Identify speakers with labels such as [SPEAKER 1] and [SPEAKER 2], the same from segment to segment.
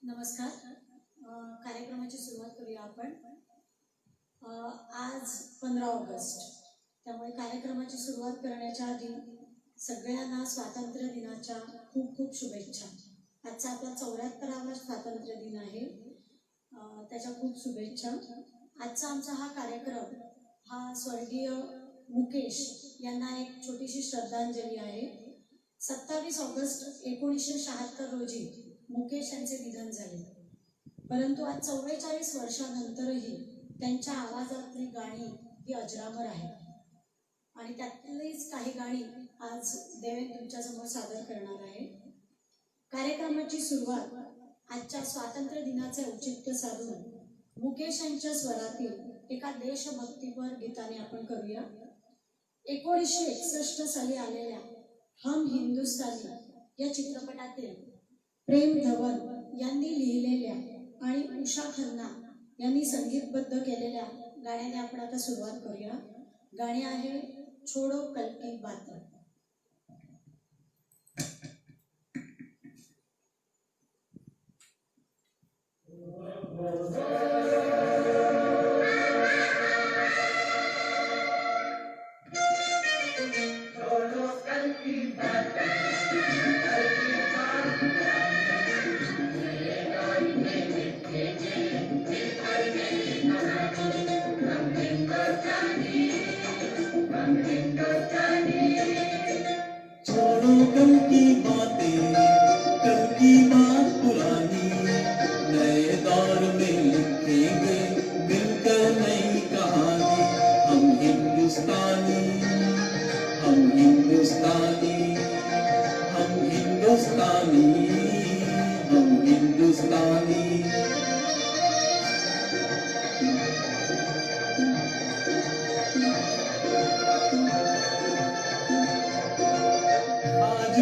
[SPEAKER 1] नमस्कार. कार्यक्रमाची सुरुवात करूया आपण. आज 15 ऑगस्ट, त्यामुळे कार्यक्रमाची सुरुवात करण्याच्या आधी सगळ्यांना स्वातंत्र्य दिनाच्या खूप खूप शुभेच्छा. आजचा आपला 74वा स्वातंत्र्य दिन आहे, त्याच्या खूप शुभेच्छा. आजचा आमचा हा कार्यक्रम हा स्वर्गीय मुकेश यांना एक छोटीशी श्रद्धांजली आहे. 27 ऑगस्ट 1976 रोजी मुकेश यांचे निधन झाले, परंतु आज 44 वर्षानंतरही त्यांच्या आवाजातली गाणी ही अजरामर आहे आणि त्यातलीच काही गाणी आज देवेन तुमच्यासमोर सादर करणार आहे. कार्यक्रमाची सुरुवात आजच्या स्वातंत्र्य दिनाचे औचित्य साधून मुकेश यांच्या स्वरातील एका देशभक्तीपर गीताने आपण करूया. 1961 साली आलेल्या हम हिंदुस्तानी या चित्रपटातील प्रेम धवन यांनी लिहिलेल्या आणि उषा खन्ना यांनी संगीतबद्ध केलेल्या गाण्याने आपण आता सुरुवात करूया. गाणे आहे छोडो कल की बात.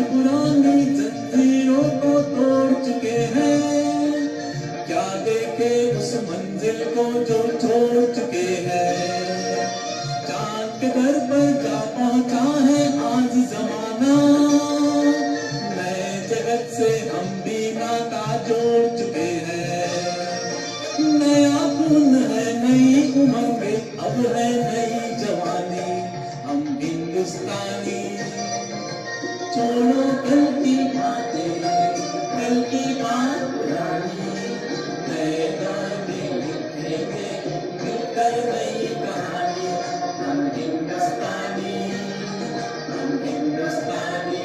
[SPEAKER 2] पुरानी जंजीरों को तोड़ चुके हैं, क्या देखे उस मंजिल को जो छोड़ चुके हैं. चांद के दर पर जा पहुंचा है आज जमाना, नए जगत से हम भी नाता जोड़ चुके हैं. नया खून है, नई उमंगे, अब है नई जवानी. हम हिंदुस्तानी. छोड़ो कल की बातें, कल की बात पुरानी, नए दौर में लिखेंगे मिलकर नई कहानी. हम हिंदुस्तानी, हम हिंदुस्तानी.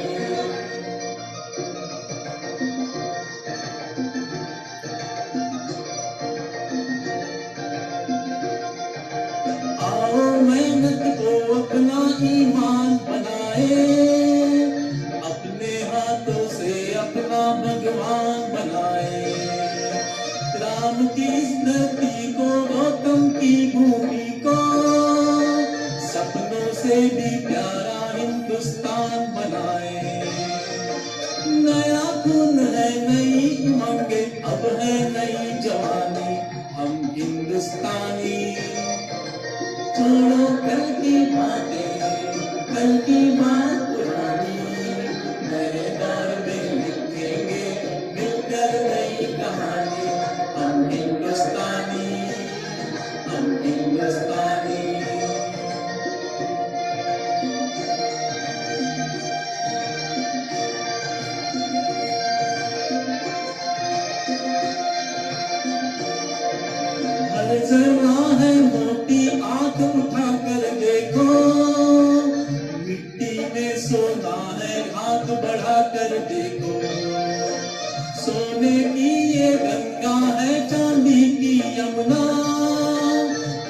[SPEAKER 2] आओ मेहनत को अपना ईमान बनाए, भगवान बनाए. राम की इस धरती को, गौतम की भूमि को, सपनों से भी प्यारा हिंदुस्तान बनाए. नया खून है, नई उमंगे, अब है नई जवानी. हम हिंदुस्तानी. छोड़ो कल की बातें, कल की बात पुरानी, नए दौर में लिखेंगे मिलकर नई कहानी. हम हिंदुस्तानी, हम हिंदुस्तानी. हर जरा है मोटी आंख उठा कर देखो, मिट्टी में सोना है हाथ बढ़ा कर देखो. सोने की ये गंगा है, चांदी की यमुना,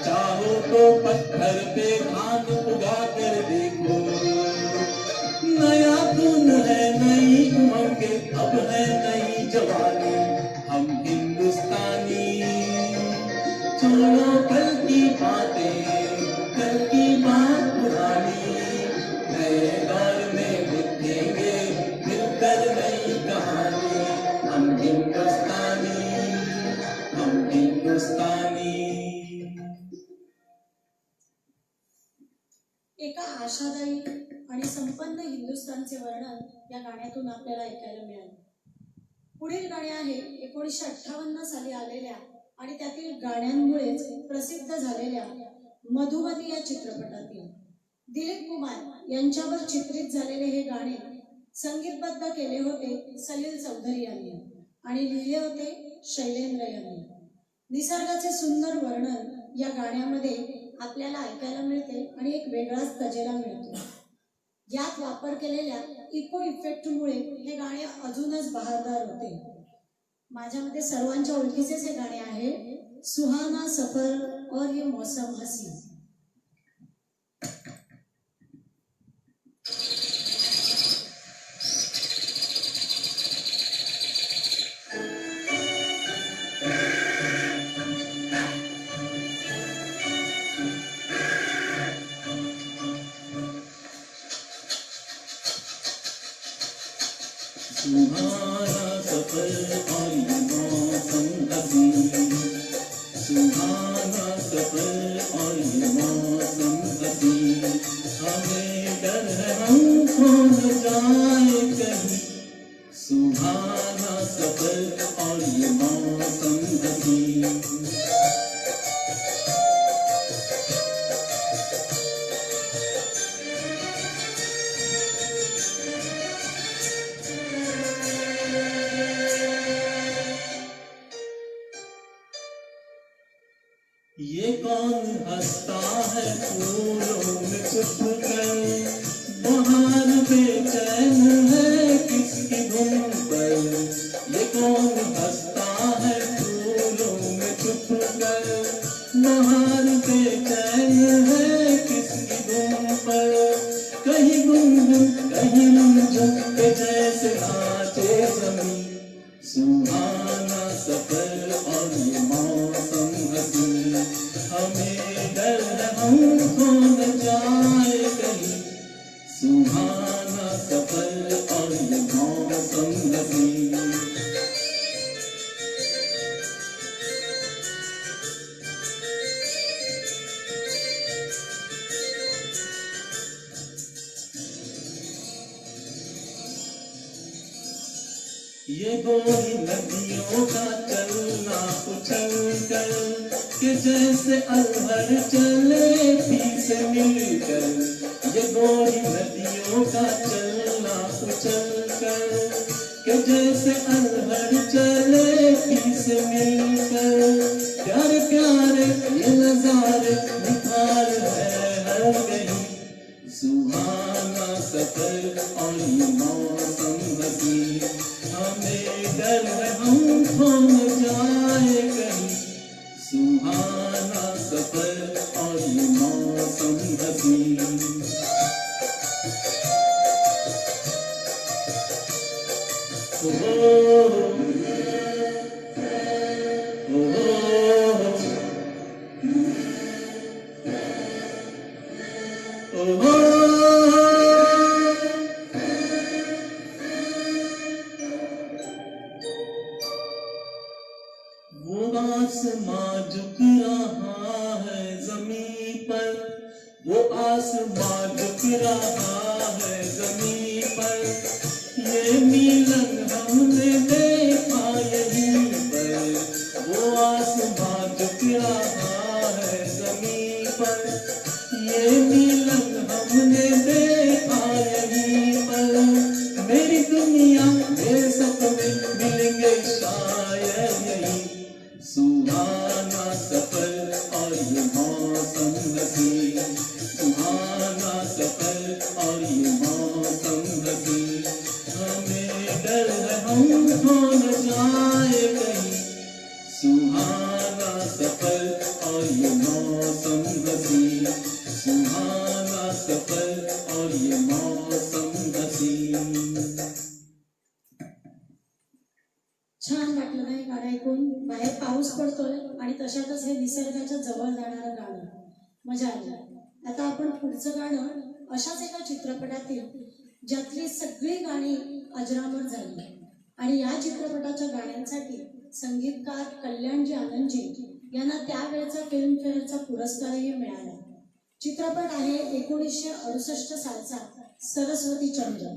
[SPEAKER 2] चाहो तो पत्थर पे धान उगा कर देखो. नया खून है, नई उमंगे, अब है नई जवानी. हम हिंदुस्तानी. छोड़ो कल की बातें, कल की बात पुरानी, नए दौर में लिखेंगे मिलकर नई कहानी. हम हिंदुस्तानी, हम हिंदुस्तानी.
[SPEAKER 1] एका आशादायी आणि संपन्न हिंदुस्थानचे वर्णन या गाण्यातून आपल्याला ऐकायला मिळाले. पुढील गाणे आहे 1958 साली आलेल्या आणि त्यातील गाण्यांमुळेच प्रसिद्ध झालेल्या मधुमती या चित्रपटातील दिलीप कुमार यांच्यावर चित्रित झालेले हे गाणे संगीतबद्ध केले होते सलील चौधरी यांनी आणि लिहिले होते शैलेंद्र यांनी. निसर्गाचे सुंदर वर्णन या गाण्यामध्ये आपल्याला ऐकायला मिळते आणि एक वेगळाच तजेला मिळतो. यात वापर केलेल्या इको इफेक्टमुळे हे गाणे अजूनच बहारदार होते. माझ्या मते सर्वांच्या ओळखीचेच हे गाणे आहे, सुहाना सफर और ये मौसम हसी.
[SPEAKER 2] सुहाना सफर और ये मौसम हसी, सुहाना सफर और ये मौसम हसी, हमें डर है हम खो न जाए कहीं, सुहाना सफर और ये मौसम हसी. ये कौन हंसता है फूलों में छुप कर, बहार बेचैन है किसकी धुन पर. ये कौन हंसता है फूलों में छुप कर, बहार बेचैन है किसकी धुन पर. कहीं गुनगुन कहीं रुंझुन के जैसे नाचे ज़मीं, सुहाना सफर और ये मौसम हसी, हमें डर है हम खो न जाए कहीं, सुहाना सफर और ये मौसम हसी. ये गोरी नदियों का चलना उछल कर, कि जैसे अल्हर चले पी से मिलकर. ये गोरी नदियों का चलना उछल कर, कि जैसे अल्हर चले पी से मिलकर. प्यारे प्यारे ये नजारे निखार है हर कहीं, सुहाना सफर और ये मौसम हसी, हमें डर है हम खो न जाए कहीं, सुहाना सफर और ये मौसम हसी. वो आसमां झुक रहा है जमीन पर, वो आसमां झुक रहा है जमीन पर. ये मिलन हमने देखा यहीं पर, वो आसमां झुक रहा है जमीन पर. ये मिलन हमने देखा यहीं पर. मेरी दुनिया मेरे सपने मिलेंगे शायद यहीं, सुहाना सफर और ये मौसम हसी, सुहाना सफर और ये मौसम हसी, हमें डर है हम खो न जाए कहीं, सुहाना सफर और ये मौसम हसी, सुहाना सफर और ये मौसम हसी.
[SPEAKER 1] छान वाटलं नाही गाणं ऐकून. बाहेर पाऊस पडतोय आणि तशातच हे निसर्गाच्या जवळ जाणारं गाणं, मजा आली. आता आपण पुढचं गाणं अशाच एका चित्रपटातील ज्यातली सगळी गाणी अजरामर झाली आणि या चित्रपटाच्या गाण्यांसाठी संगीतकार कल्याणजी आनंदजी यांना त्यावेळचा फिल्मफेअरचा पुरस्कारही मिळाला. चित्रपट आहे 1968 सालचा सरस्वती चंद्र.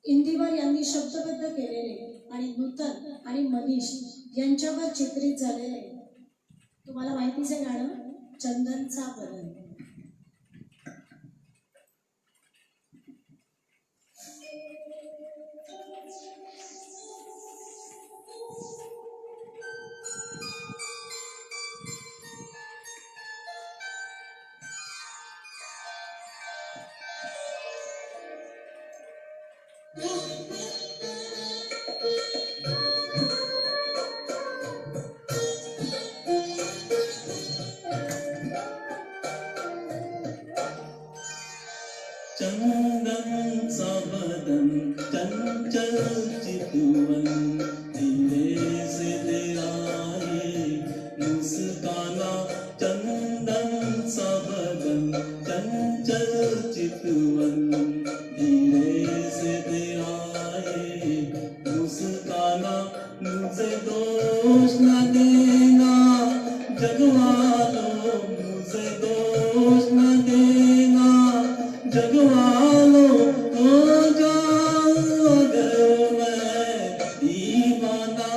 [SPEAKER 1] इंदिवर यांनी शब्दबद्ध केलेले आणि नूतन आणि मनीष यांच्यावर चित्रित झालेलं आहे. तुम्हाला माहितीच आहे गाणं चंदनचा बदन.
[SPEAKER 2] चंदन सा बदन चंचल चितवन धीरे से तेरा ये मुस्काना. चंदन सा बदन चंचल चितवन धीरे से तेरा ये मुस्काना. मुझे दोष न देना जगवालो, मुझे दोष न देना जगवालो. हो जाऊं अगर मैं दीवाना.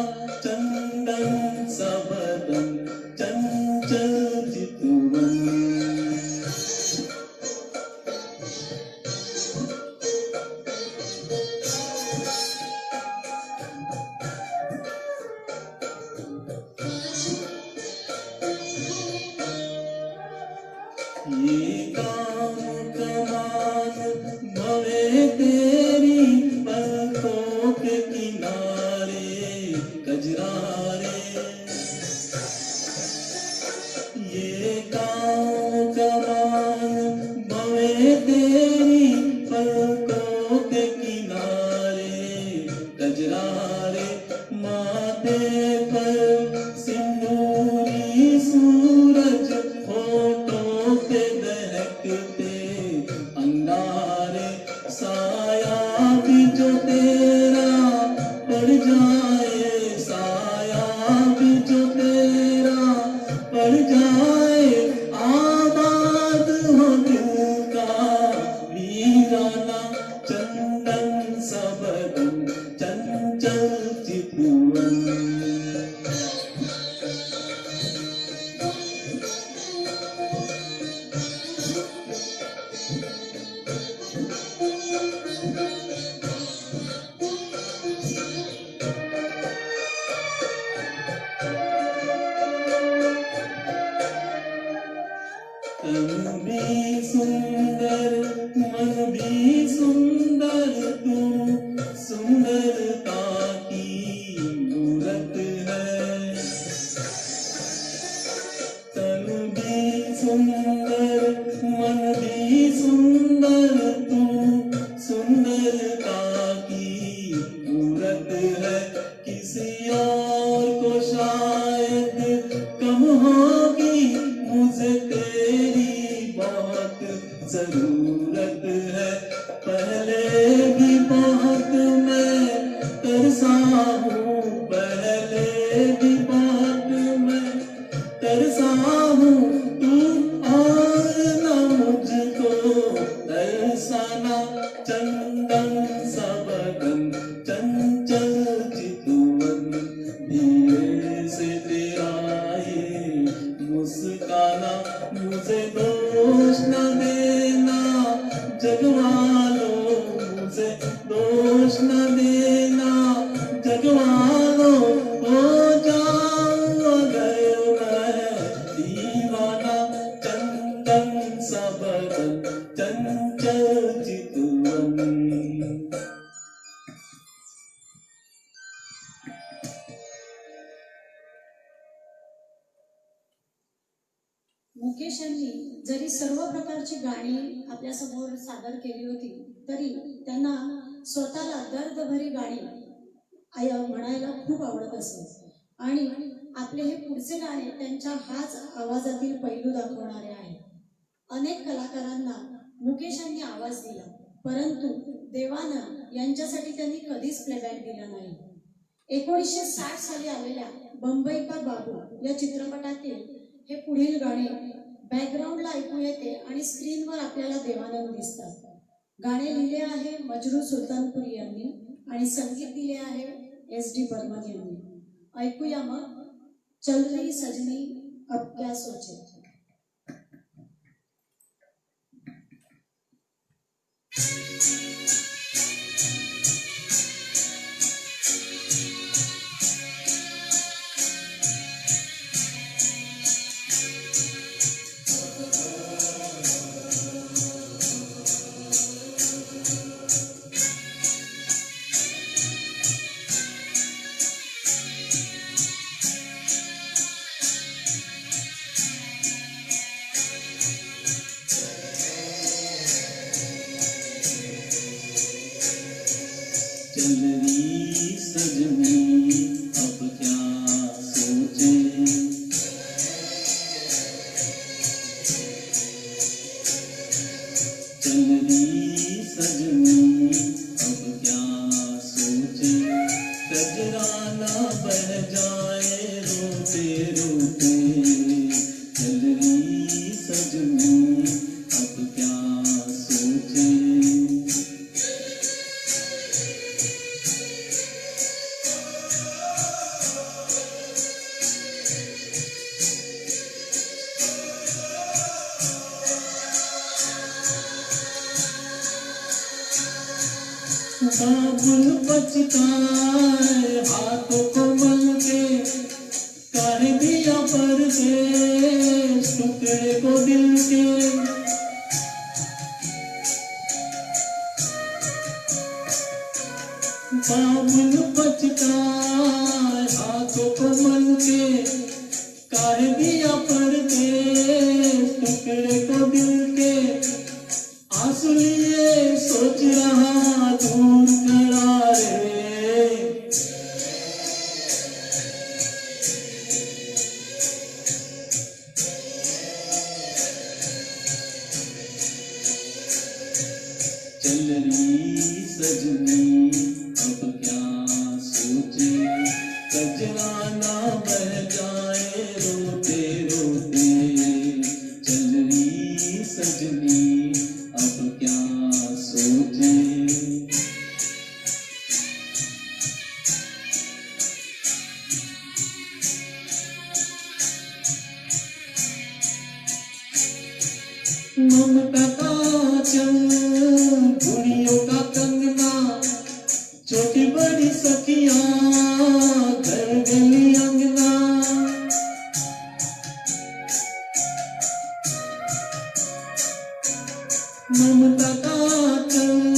[SPEAKER 2] चंदन सा बदन चंचल चितवन. ये काम कमान भवे तेरी पलकों के किनारे कजरारे. ये काम कमान भवे तेरी पलकों के किनारे कजरारे. माथे पर सिंदूरी सूरज होठों पे दहकते अंगारे. साया भी जो तेरा पड़ जाए, साया भी जो तेरा पड़ जाए, आबाद हो दिल का वीराना. चंदन सा बदन चंचल चितवन. तन भी सुंदर मन भी सुंदर, तू सुंदरता की मूरत है. तन भी सुंदर मन भी सुंदर, तू सुंदरता की मूरत है. किसी और को शायद कम होगी, मुझे तेरी बहुत जरूरत है. पहले भी बहुत मैं तरसा हूँ, पहले भी बहुत मैं तरसा हूँ. तू और न मुझको तरसाना. चंदन सा बदन चंचल चितवन धीरे से तेरा ये मुस्काना. मुझे दोष न देना जगवालो, मुझे दोष न देना जगवालो. हो जाऊं अगर मैं दीवाना. चंदन सा बदन चंचल चितवन.
[SPEAKER 1] मुकेश यांनी जरी सर्व प्रकारची गाणी आपल्यासमोर सादर केली होती, तरी त्यांना स्वतःला दर्दभरी गाणी म्हणायला खूप आवडत असे. आणि आपले हे पुढचे गाणे त्यांच्या हाच आवाजातील पैलू दाखवणारे आहे. अनेक कलाकारांना मुकेश यांनी आवाज दिला, परंतु देवानंद यांच्यासाठी त्यांनी कधीच प्लेबॅक दिला नाही. 1960 साली आलेल्या बंबई का बाबू या चित्रपटातील हे पुढील गाणे बॅकग्राऊंडला ऐकू येते आणि स्क्रीनवर आपल्याला देवानंद दिसतात. गाणे लिहिले आहे मजरू सुलतानपुरी यांनी आणि संगीत दिले आहे SD बर्मन यांनी. ऐकूया मग चल रही सजनी अब क्या सोचे.
[SPEAKER 2] चल रही सजनी अब क्या सोचे, चल रही सजनी अब क्या सोचे, कजरा ना बह जाए रोते रोते, चल रही सजनी अब क्या सोचे. बाबुल पछताए हाथों को मल के, कर दिया परदेश टुकड़े को दिल के. बाबुल पछताए हाथों को मल के, कर दिया परदेश टुकड़े को दिल के. आंसू लिए सोच रहा दूर खड़ा रे, चल रही सजनी अब क्या सोचे, कजरा ना बह जाए रोते रोते, चल रही सजनी अब क्या सोचे. ममता का चंग बुढ़ियों का कंगना, छोटी बड़ी सखियां घर गली अंगना. ममता का चंग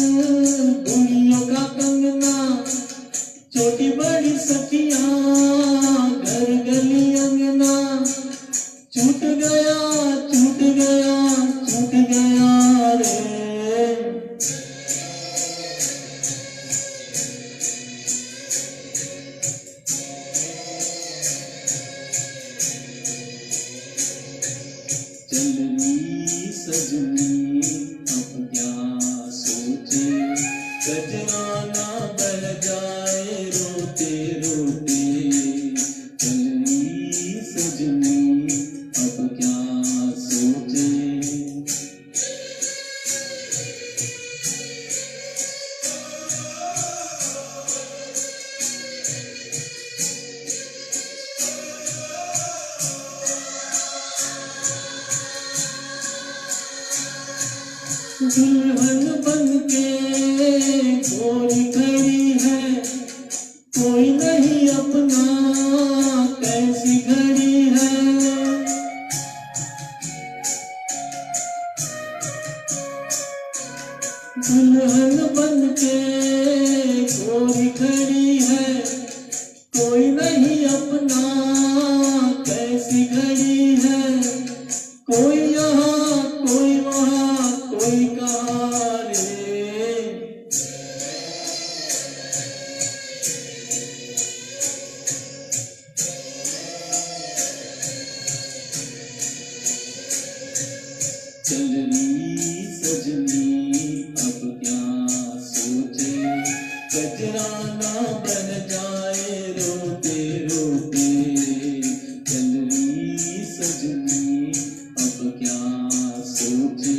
[SPEAKER 2] बुढ़ियों का कंगना, छोटी बड़ी सखियां घर गली अंगना. छूट गया छूट गया छूट गया रे, चल रही सजनी अब क्या सोचे, कजरा ना बह जाए रोते रोते, चल रही सजनी अब क्या सोचे. दुल्हन बन के गोरी खड़ी है, कोई नहीं अपना कैसी घड़ी है. दुल्हन बन के गोरी खड़ी है, कोई नहीं अपना कैसी घड़ी है. कोई यहाँ कोई वहाँ कोई कहाँ रे, चल रही सजनी अब क्या सोचे, कजरा ना बन जाए रोते रोते, चल रही सजनी अब क्या सोचे.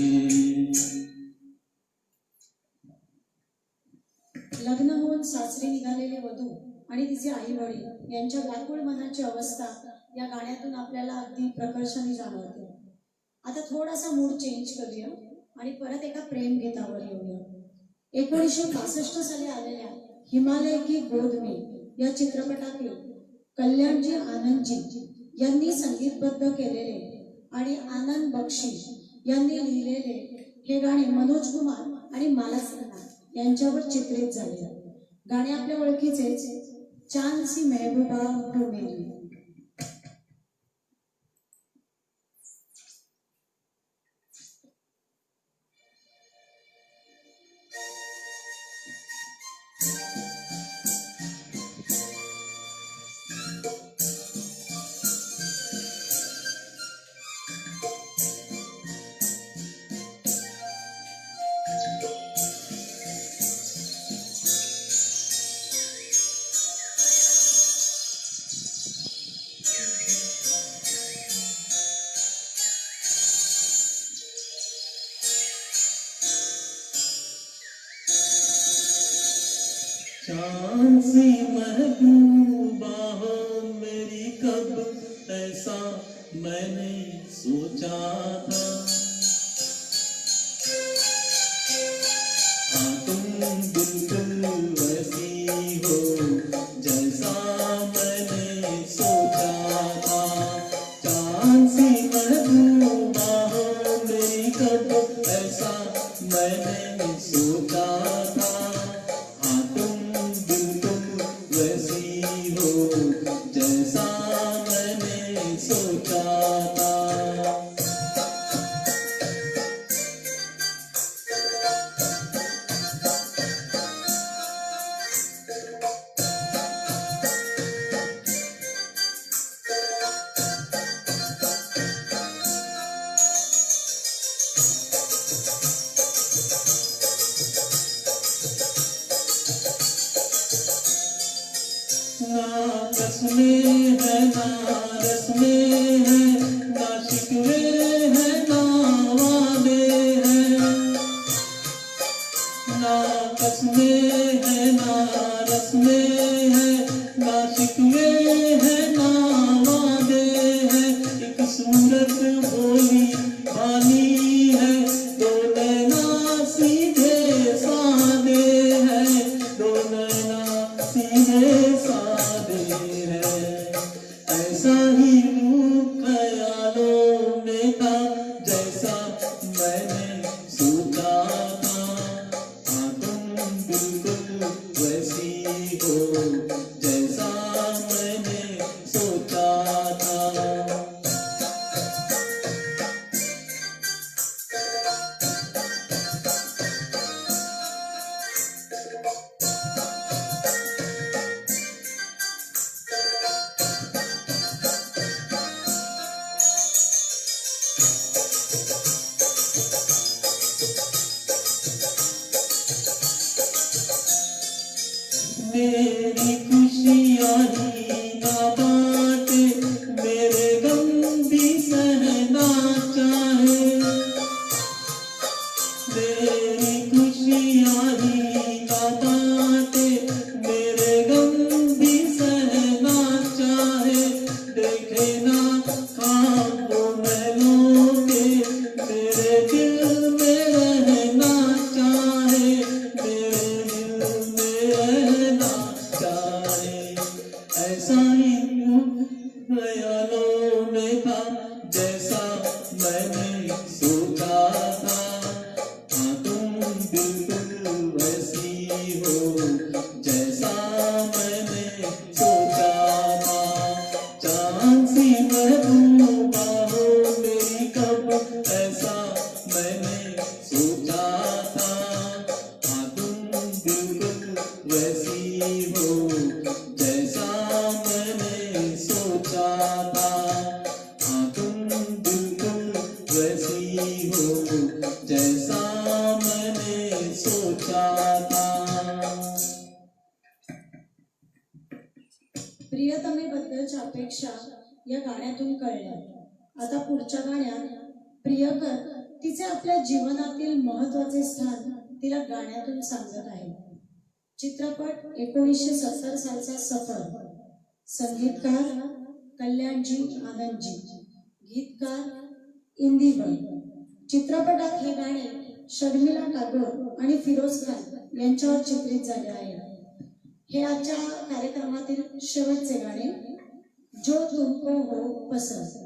[SPEAKER 1] लग्न होऊन सासरी निघालेले वधू आणि तिचे आई वडील यांच्या व्याकुळ मनाची अवस्था या गाण्यातून आपल्याला अगदी प्रकर्षाने जाणवते. आता थोडासा मूड चेंज करूया आणि परत एका प्रेम गीतावर येऊया. 1965 साली आलेल्या हिमालय की गोद में या चित्रपटातील कल्याणजी आनंदजी यांनी संगीतबद्ध केलेले आणि आनंद बक्षी यांनी लिहिलेले हे गाणे मनोज कुमार आणि माला सिन्हा यांच्यावर चित्रित झाले. गाणे आपल्या ओळखीचेच, चांद सी महबूबा हो मेरी.
[SPEAKER 2] चांद सी महबूबा हो मेरी, कब ऐसा मैंने सोचा था। हाँ तुम बिल्कुल वैसी हो जैसा मैंने सोचा था। चांद सी महबूबा हो मेरी, कब ऐसा मैंने सोचा था। वैसी हो जैसा मैंने सोचा था। ना कसमें है ना रस्में है, ना शिकवे है ना वादे हैं। ना कसमें है ना रस्में है, ना शिकवे है ना वादे हैं। एक सूरत भोली भाली है, दो नैना सीधे सादे हैं, दो नैना सीधे सादे हैं। ऐसा ही रूप ख्यालों में था जैसा मैंने सोचा था। हाँ तुम बिल्कुल वैसी हो जैसा मैंने सोचा था। मेरी खुशियाँ ही ना बांटे, मेरे गम भी सहना चाहे। मेरी खुशियाँ ही ना बांटे, मेरे गम भी सहना चाहे। देखे ना ख्वाबों महलों के, मेरे दिल में रहना चाहे, मेरे दिल में रहना चाहे। ऐसा ही ख्यालों में था जैसा मैंने सोचा था। हाँ तुम बिल्कुल वैसी हो जैसा मैंने सोचा था। चांद सी महबूबा हो मेरी, कब ऐसा मैंने सोचा था। हाँ तुम बिल्कुल वैसी हो जैसा मैंने सोचा था। हाँ तुम बिल्कुल वैसी हो जैसा मैंने सोचा था।
[SPEAKER 1] प्रियतमेबद्दलच्या अपेक्षा या गाण्यातून कळल्या. आता पुढच्या गाण्यात प्रियकर तिचे आपल्या जीवनातील महत्त्वाचे स्थान तिला गाण्यातून सांगत आहे. चित्रपट 1970 सालचा सफर. संगीतकार कल्याणजी आनंदजी, गीतकार इंदिवर. चित्रपटात हे गाणे शर्मिला टागोर आणि फिरोज खान यांच्यावर चित्रित झाले आहे. हे आजच्या कार्यक्रमातील शेवटचे गाणे, जो तुमको हो पसंद.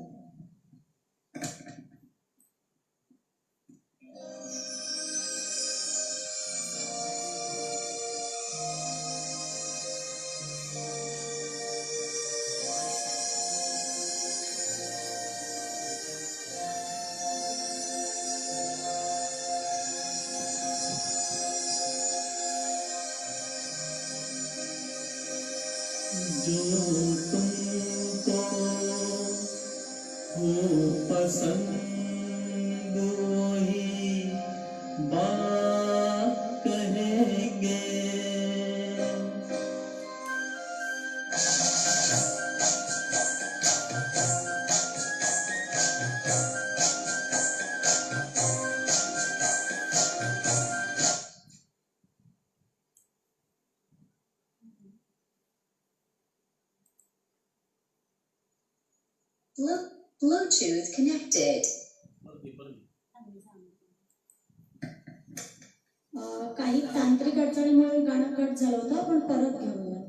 [SPEAKER 2] जो तुमको हो पसंद वही बात कहेंगे.
[SPEAKER 3] Bluetooth connected.
[SPEAKER 1] काही तांत्रिक अडचणीमुळे गाणं कट झालं होतं, आपण परत घेऊया.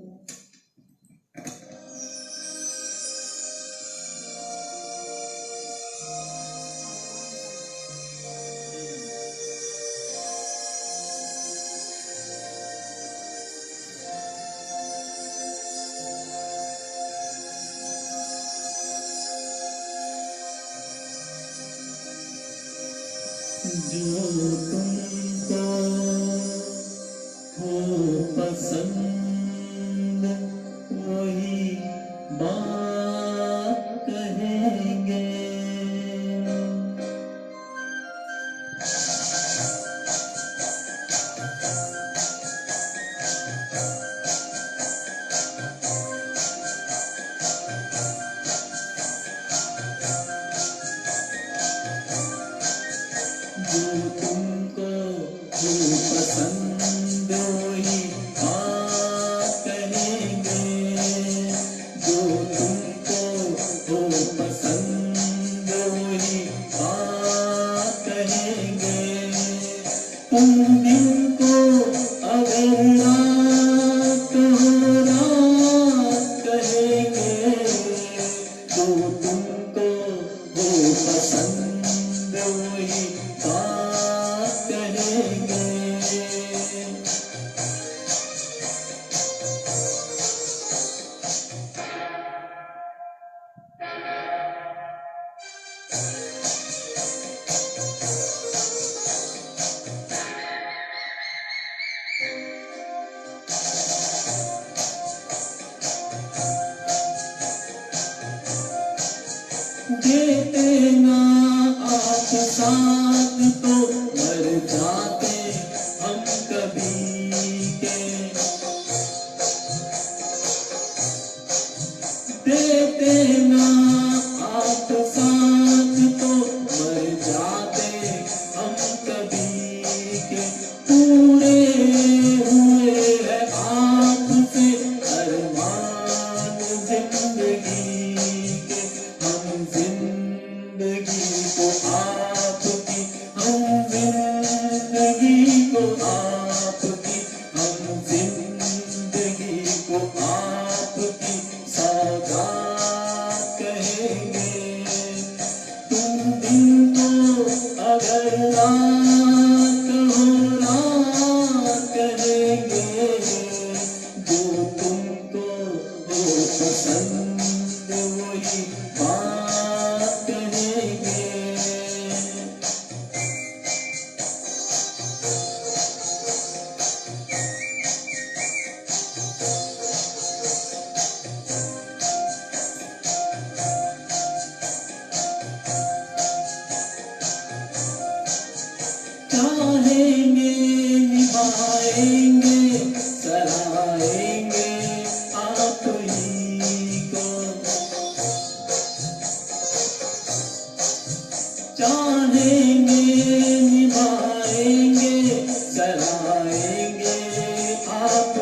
[SPEAKER 2] जो तुमको हो पसंद वही बात कहेंगे. जो तुमको हो पसंद वही बात कहेंगे. जो तुमको हो पसंद वही बात कहेंगे. तुम दिल को अगर रात हो रात कहेंगे. जो तुमको हो पसंद वही बात कहेंगे. देते ना आप साथ तो मर जाते हम कभी के. देते ना आप साथ तो मर जाते हम कभी के. पूरे हुए हैं आपसे अरमान जिंदगी के. हम जिंदगी को आपकी, हम जिंदगी को आपकी, हम जिंदगी को आपकी सौगात कहेंगे. तुम दिन को अगर रात हो रात कहेंगे. जो तुमको हो पसंद वही बात कहेंगे. चाहेंगे निभाएंगे सराहेंगे आप ही को. चाहेंगे निभाएंगे सराहेंगे आप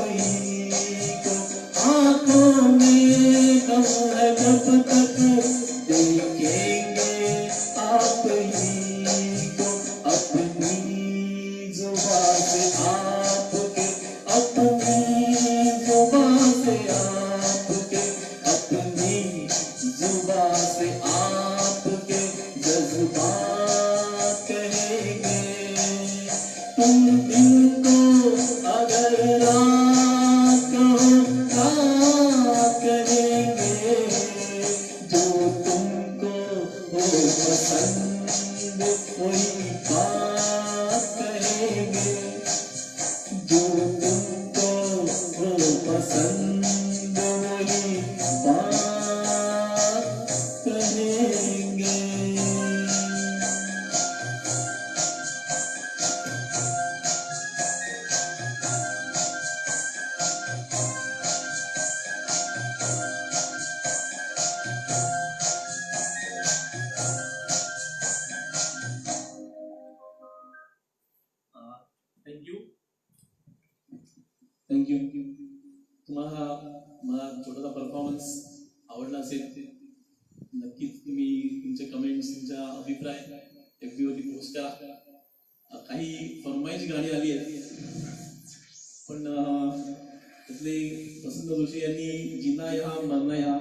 [SPEAKER 2] रात कहो रात करेंगे, जो तुमको हो पसंद वही बात कहेंगे, जो तुमको हो पसंद वही बात कहेंगे। थँक्यू तुम्हाला मला छोटासा परफॉर्मन्स आवडला असेल, नक्कीच तुम्ही तुमचे कमेंट्स तुमचा अभिप्राय FB वरती पोस्ट करा। काही फरमाईश गाणी आली आहेत, पण त्यातले वसंत जोशी यांनी जीना यहाँ मरना यहाँ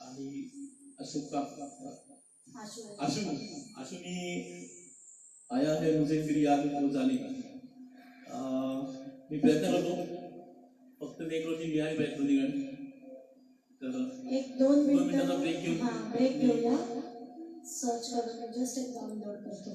[SPEAKER 2] आणि अशोक आशुनी आया है मुझे फिर याद हो जाने का, मी प्रयत्न करतो, फक्त नेक्रोजी मिळाली पाहिजे दोन्ही गाणी, तर
[SPEAKER 1] एक 2
[SPEAKER 2] मिनिटाचा ब्रेक घेऊन
[SPEAKER 1] ब्रेक घेऊया, सर्च करून जस्ट एक डाउनलोड करतो।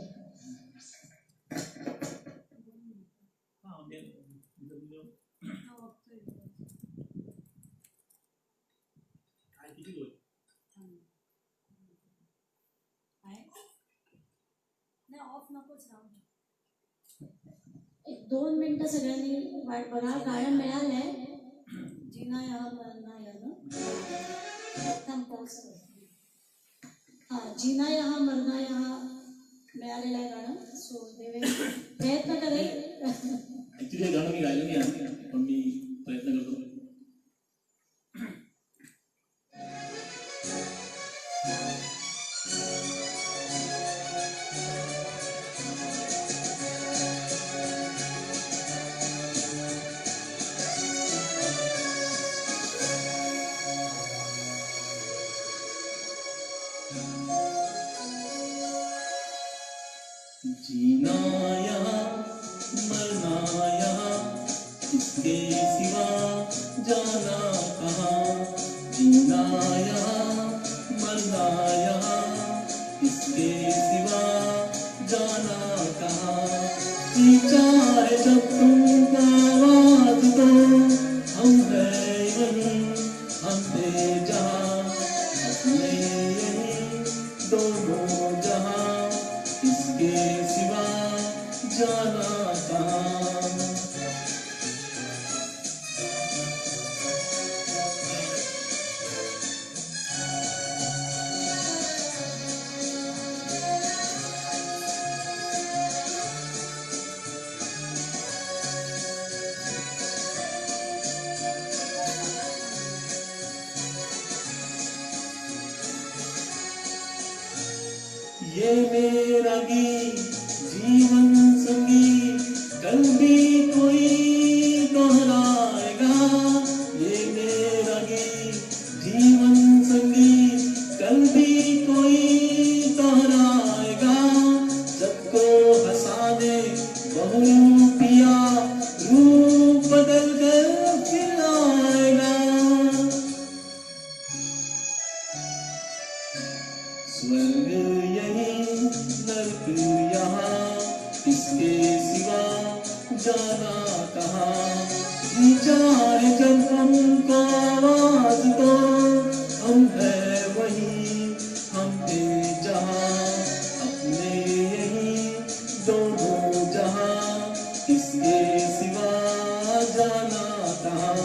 [SPEAKER 1] एक 2 मिनिटं सगळ्यांनी वाट बघा, गाणं मिळालंय जीना यहाँ मरना यहाँ, थांब पॉज कर। हा, जीना यहाँ मरना यहाँ मिळालेलं आहे गाणं, सो प्रयत्न करेल।
[SPEAKER 2] ऍक्च्युली हे गाणं मी गायलं नाही आहे, पण मी प्रयत्न करतो। जीना यहाँ मरना यहाँ, इसके सिवा जाना कहाँ, जीना यहाँ मरना यहाँ, इसके सिवा जाना कहाँ, जी चाहे जब तुमको आवाज दो, हम है वहीं हम थे जहाँ, अपने यहीं दोनों जहाँ, इसके सिवा जाना कहाँ। ये मेरा गीत जीवन संगीत, कल भी कोई दोहराएगा, ये मेरा गीत जीवन संगीत, कल भी कोई दोहराएगा, सबको हंसाने बहुरूपिया रूप बदल कर फिर आएगा, स्वर्ग यहीं नर्क यहाँ, इसके सिवा जाना कहाँ, जी चाहे जब हमको आवाज दो, हम है वहीं हम थे जहाँ, अपने यहीं दोनों जहाँ, इसके सिवा जाना कहाँ।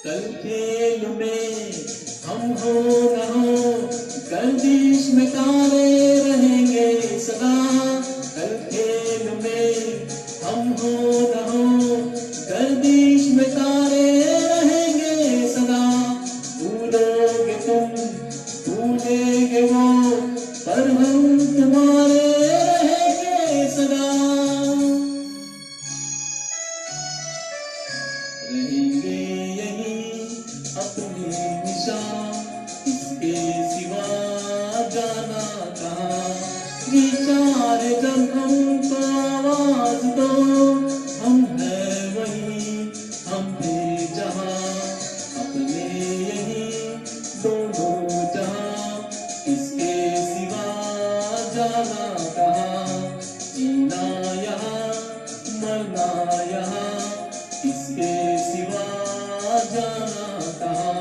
[SPEAKER 2] कल खेल में हम हो न हो, गर्दिश में तारे रहेंगे सदा, कल खेल में हम हो न हो, गर्दिश में तारे रहेंगे सदा, भूलोगे तुम भूलेंगे वो, पर हम तुम्हारे रहेंगे सदा। रहेंगे यहीं अपनी निशान, इसके सिवा जाना कहाँ। विचार जब हमको आवाज दो, हम हैं वहीं, हम भी जहाँ, अपने यहीं दोनों जहाँ। इसके सिवा जाना कहाँ, जीना यहाँ मरना यहाँ, इसके सिवा जाना कहाँ।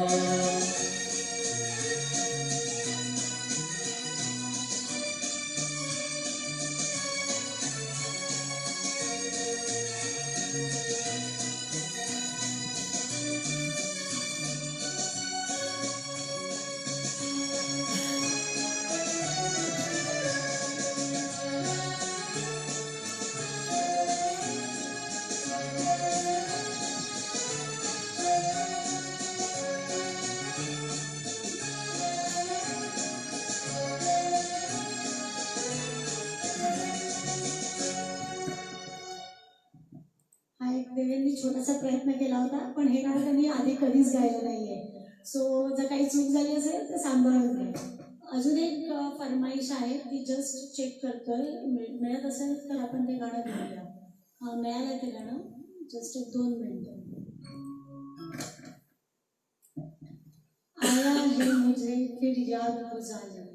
[SPEAKER 1] हा एक देवेंनी छोटासा प्रयत्न केला होता, पण हे गाणं त्यांनी आधी कधीच गायलं नाहीये. सो जर काही चूक झाली असेल तर सांभाळून घ्या. अजून एक फरमाईश आहे, ती जस्ट चेक करतोय, मिळत असेल तर आपण ते गाणं घेऊया. मिळालं ते गाणं, जस्ट एक 2 मिनिटं. आया है मुझे फिर याद हो जाए.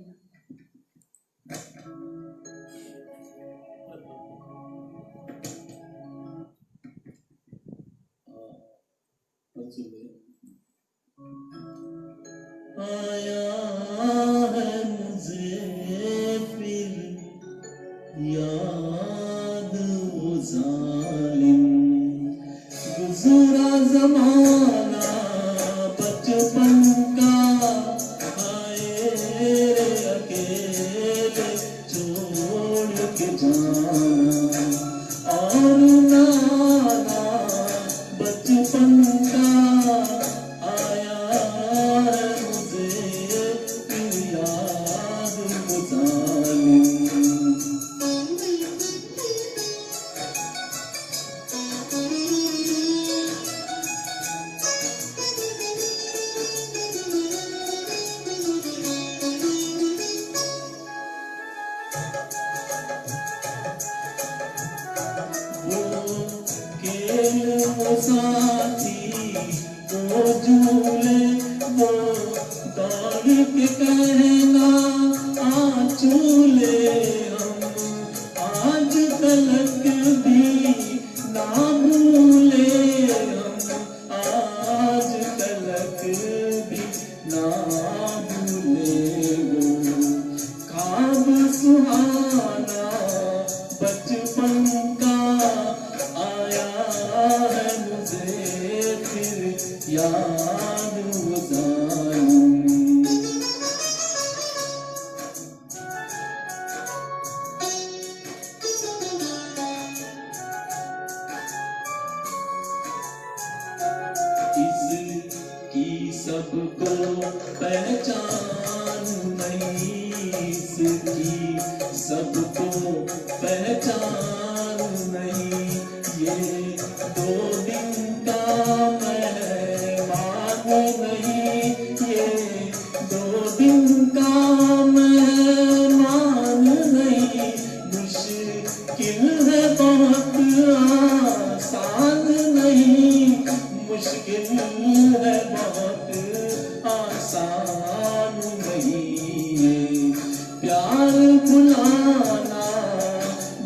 [SPEAKER 2] आया है मुझे फिर याद वो जालिम, गुज़रा ज़माना बचपन का, आए रे अकेले छोड़ के जाना। और नाना बचपन का आया है मुझे फिर याद वो जालिम। वो साथी वो झूले वो दौड़ के कहना आ झूले, हम आज तलक भी ना भूले, हम आज तलक भी ना भूले। वो ख्वाब सुहाना बचपन का आया है मुझे फिर याद वो जालिम। इसकी सबको पहचान नहीं, इसकी सबको पहचान नहीं, ये 2 दिन का मेहमान नहीं, ये 2 दिन का मेहमान नहीं। मुश्किल है बहुत आसान नहीं, मुश्किल है बहुत आसान नहीं, ये प्यार भुलाना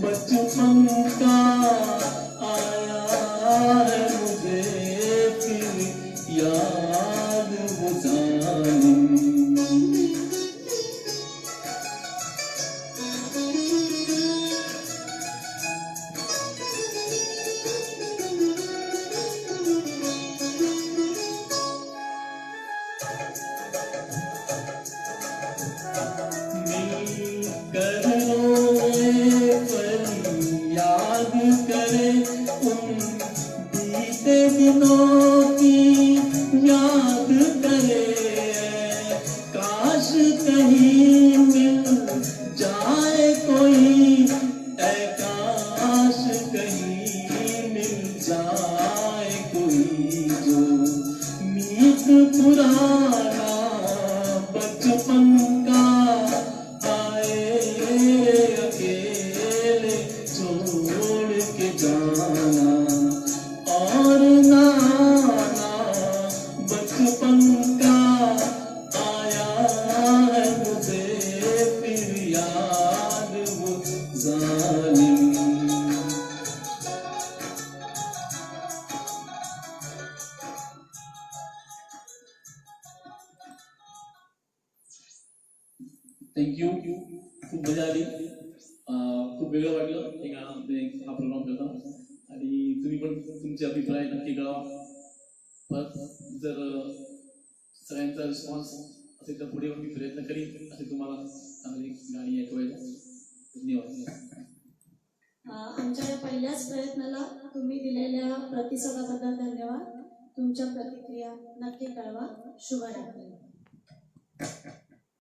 [SPEAKER 2] बचपन का आया है मुझे फिर याद वो जालिम।
[SPEAKER 4] थँक्यू. खूप मजा आली. खूप वेगळं वाटलं हे गाणं हा प्रोग्राम करताना. आणि तुम्ही पण तुमचे अभिप्राय नक्की कळवा. परत जर सगळ्यांचा रिस्पॉन्स असेल तर पुढे मी प्रयत्न करीन असे तुम्हाला चांगली गाणी ऐकवायला. धन्यवाद.
[SPEAKER 1] आमच्या या पहिल्याच प्रयत्नाला तुम्ही दिलेल्या प्रतिसादाबद्दल धन्यवाद. तुमच्या प्रतिक्रिया नक्की कळवा. शुभरात्री.